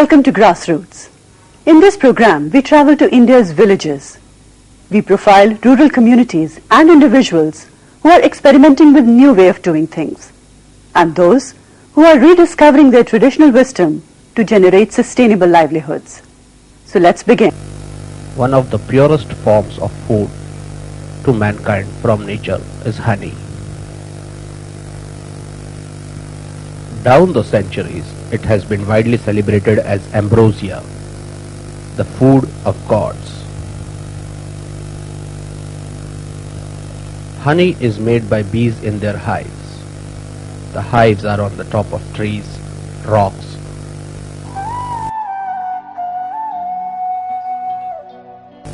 Welcome to Grassroots. In this program, we travel to India's villages. We profile rural communities and individuals who are experimenting with new way of doing things, and those who are rediscovering their traditional wisdom to generate sustainable livelihoods. So let's begin. One of the purest forms of food to mankind from nature is honey. Down the centuries, it has been widely celebrated as ambrosia, the food of gods. Honey is made by bees in their hives. The hives are on the top of trees, rocks.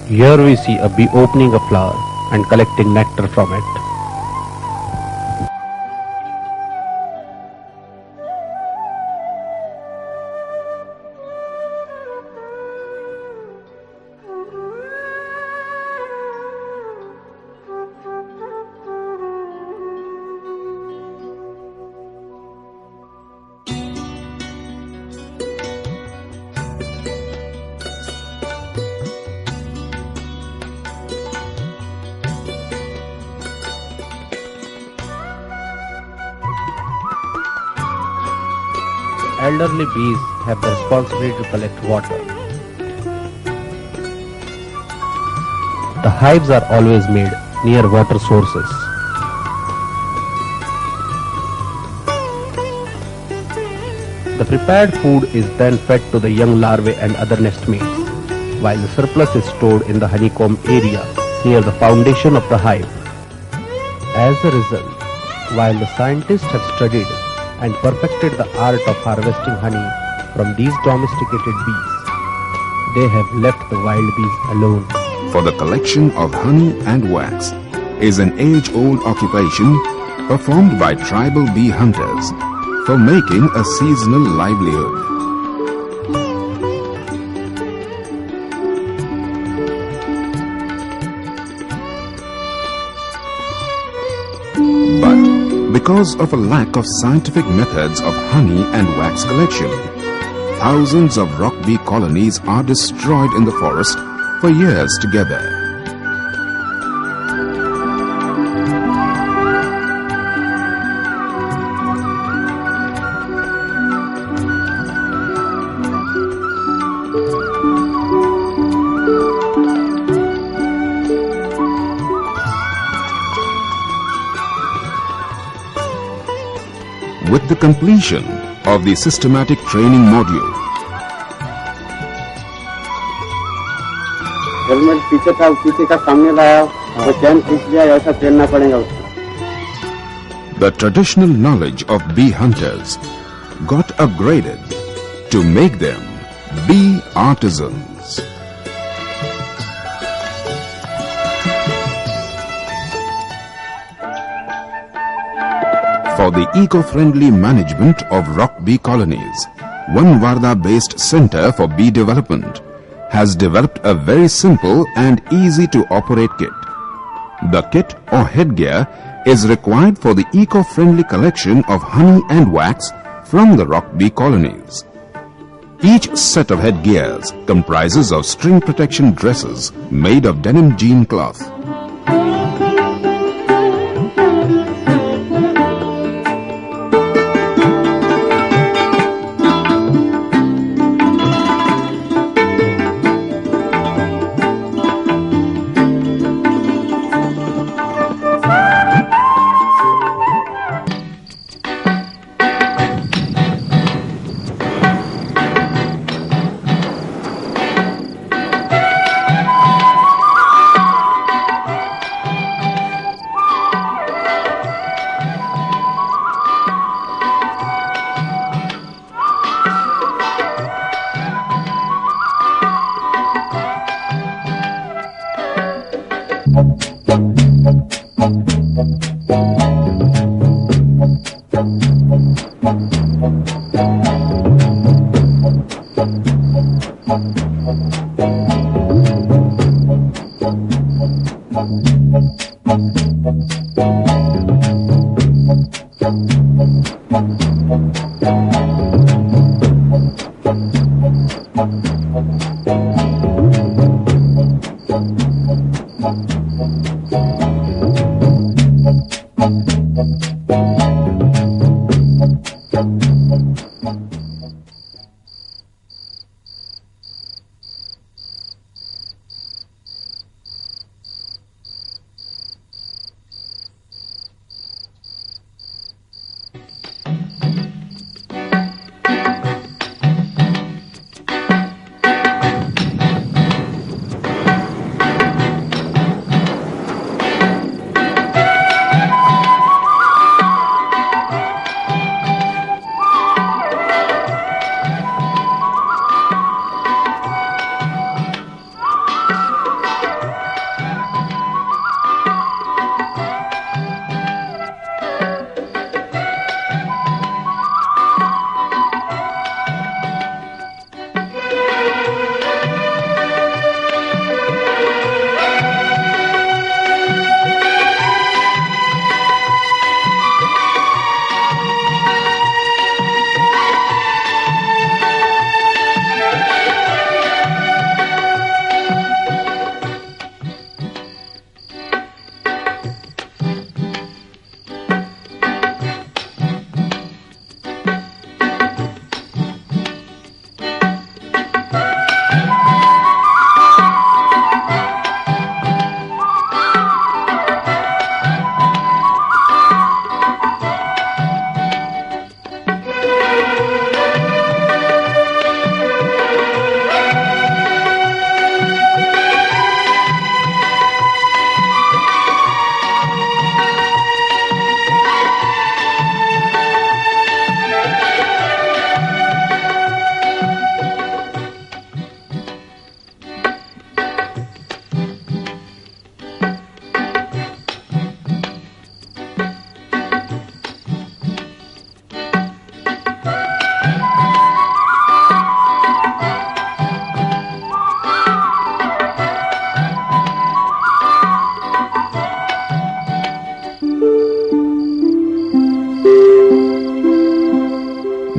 Here we see a bee opening a flower and collecting nectar from it. Elderly bees have the responsibility to collect water. The hives are always made near water sources. The prepared food is then fed to the young larvae and other nestmates, while the surplus is stored in the honeycomb area near the foundation of the hive. As a result, while the scientists have studied and perfected the art of harvesting honey from these domesticated bees, they have left the wild bees alone. For the collection of honey and wax is an age-old occupation performed by tribal bee hunters for making a seasonal livelihood. Because of a lack of scientific methods of honey and wax collection, thousands of rock bee colonies are destroyed in the forest for years together. With the completion of the systematic training module, helmet पीछे था, पीछे का सामने लाया, वो चैन खींच लिया, ऐसा पहनना पड़ेगा उसको. the traditional knowledge of bee hunters got upgraded to make them bee artisans. For the eco-friendly management of rock bee colonies, one Wardha-based Center for Bee Development has developed a very simple and easy-to-operate kit. The kit or headgear is required for the eco-friendly collection of honey and wax from the rock bee colonies. Each set of headgears comprises of string protection dresses made of denim jean cloth.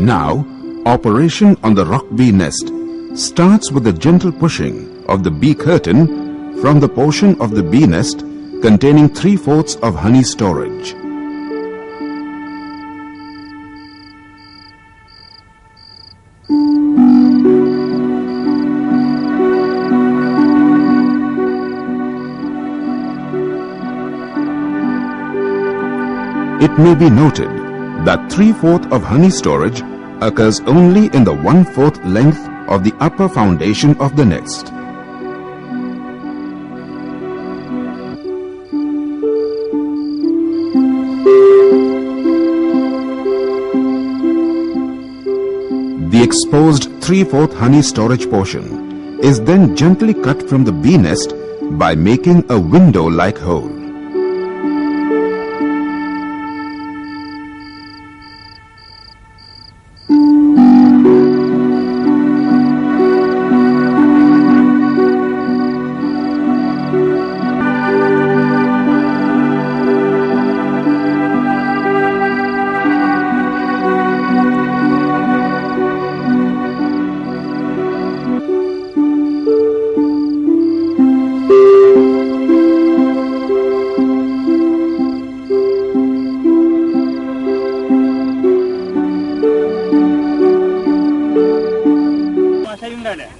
Now, operation on the rock bee nest starts with the gentle pushing of the bee curtain from the portion of the bee nest containing 3/4 of honey storage. It may be noted that 3/4 of honey storage occurs only in the 1/4 length of the upper foundation of the nest. The exposed 3/4 honey storage portion is then gently cut from the bee nest by making a window-like hole.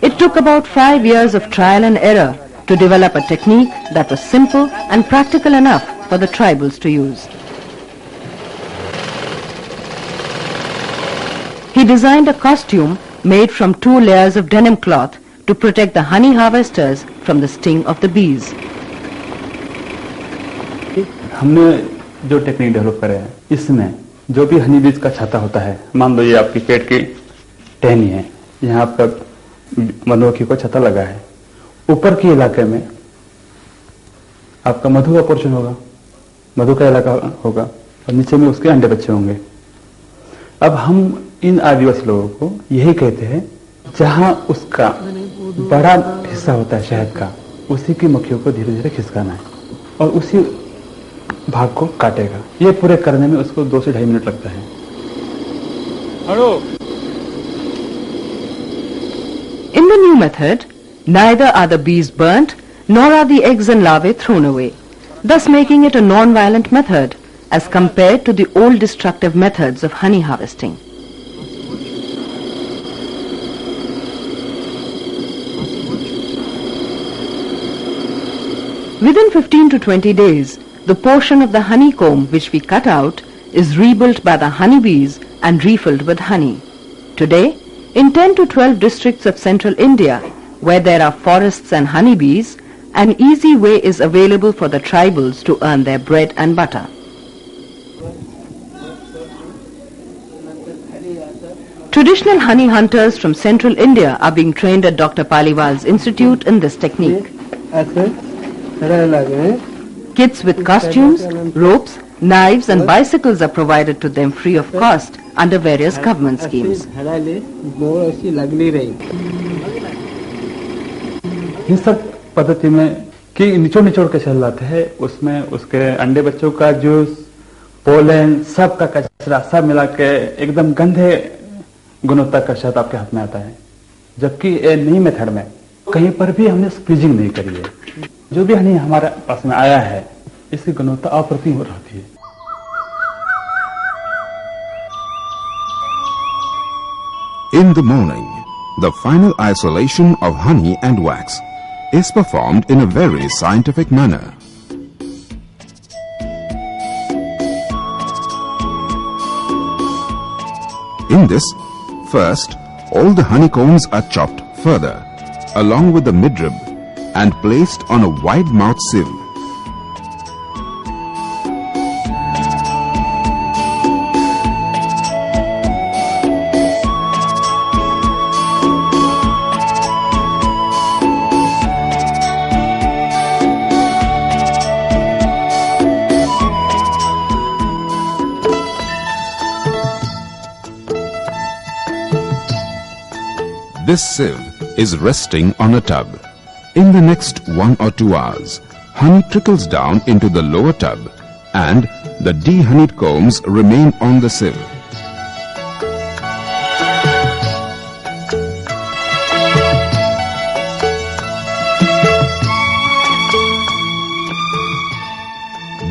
It took about 5 years of trial and error to develop a technique that was simple and practical enough for the tribals to use. He designed a costume made from 2 layers of denim cloth to protect the honey harvesters from the sting of the bees. हमने जो technique develop करे हैं इसमें जो भी हनी बीज का छाता होता है, मान लो ये आपकी पेट की टहनी है, यहाँ आपका मधुमक्खी को छत्ता लगा है, ऊपर के इलाके में आपका मधु का पोर्शन होगा, मधु का इलाका होगा और नीचे में उसके अंडे बच्चे होंगे। अब हम इन आदिवासी लोगों को यही कहते हैं, जहां उसका बड़ा हिस्सा होता है शहद का, उसी की मक्खियों को धीरे धीरे खिसकाना है और उसी भाग को काटेगा। ये पूरे करने में उसको 2 से 2.5 मिनट लगता है। In the new method, neither are the bees burnt nor are the eggs and larvae thrown away, thus making it a non-violent method as compared to the old destructive methods of honey harvesting. Within 15 to 20 days, the portion of the honeycomb which we cut out is rebuilt by the honeybees and refilled with honey. Today, in 10 to 12 districts of central India, where there are forests and honeybees, an easy way is available for the tribals to earn their bread and butter. Traditional honey hunters from central India are being trained at Dr. Paliwal's institute in this technique. Kits with costumes, ropes, knives and bicycles are provided to them free of cost under various government schemes. इन सब पद्धति में कि निचोड़ के चल जाते हैं, उसमें उसके अंडे बच्चों का जूस, पोलन, सब का कचरा सब मिला के एकदम गंदे गुणवत्ता का शहद आपके हाथ में आता है। जबकि ये नई मेथड में कहीं पर भी हमने स्क्वीजिंग नहीं करी है। जो भी हनी हमारे पास में आया है, इसकी गुणवत्ता अप्रतिम हो रहती है। In the morning, the final isolation of honey and wax is performed in a very scientific manner. In this, first, all the honeycombs are chopped further, along with the midrib, and placed on a wide-mouthed sieve. This sieve is resting on a tub. In the next 1 or 2 hours, honey trickles down into the lower tub and the de-honeyed combs remain on the sieve.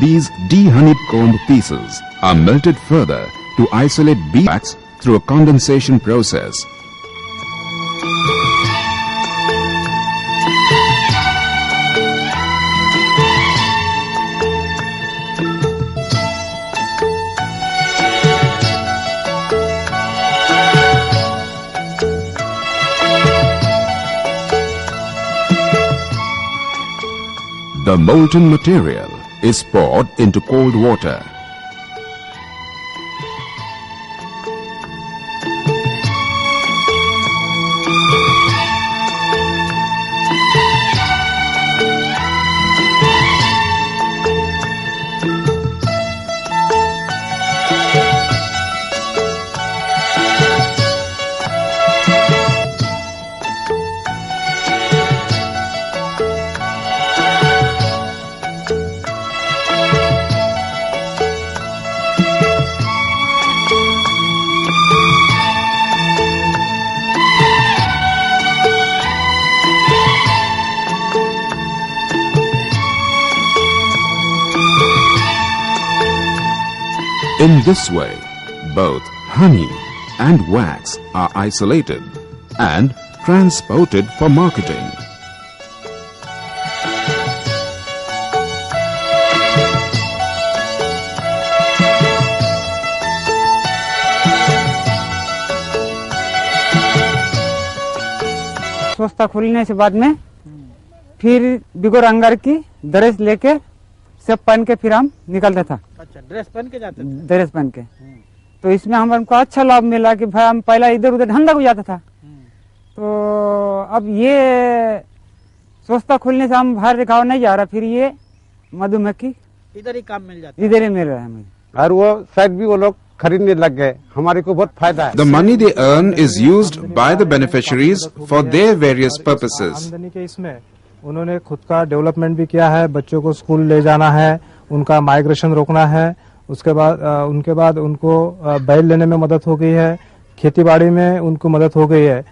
These de-honeyed comb pieces are melted further to isolate beeswax through a condensation process. The molten material is poured into cold water. In this way, both honey and wax are isolated and transported for marketing. संस्था खुलने से बाद में फिर बिगोर अंगार की dress लेके सब पहन के फिर हम निकलता था। अच्छा, ड्रेस पहन के जाते थे? ड्रेस पहन के। तो इसमें हमको अच्छा लाभ मिला कि भाई हम पहला इधर उधर धंधा हो जाता था, तो अब ये संस्था खुलने से हम बाहर दिखावा नहीं जा रहा, फिर ये मधुमक्खी इधर ही काम मिल जाता है, इधर ही मिल रहा है हमें। और वो शायद भी वो लोग खरीदने लग गए, हमारे को बहुत फायदा है। The money they earn is used by the beneficiaries for their various purposes. आमदनी के इसमें उन्होंने खुद का डेवलपमेंट भी किया है, बच्चों को स्कूल ले जाना है, उनका माइग्रेशन रोकना है, उनके बाद उनको बैल लेने में मदद हो गई है, खेतीबाड़ी में उनको मदद हो गई है।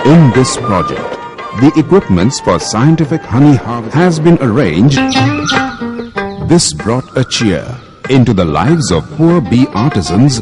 In this project, the equipments for scientific honey harvest has been arranged. This brought a cheer into the lives of poor bee artisans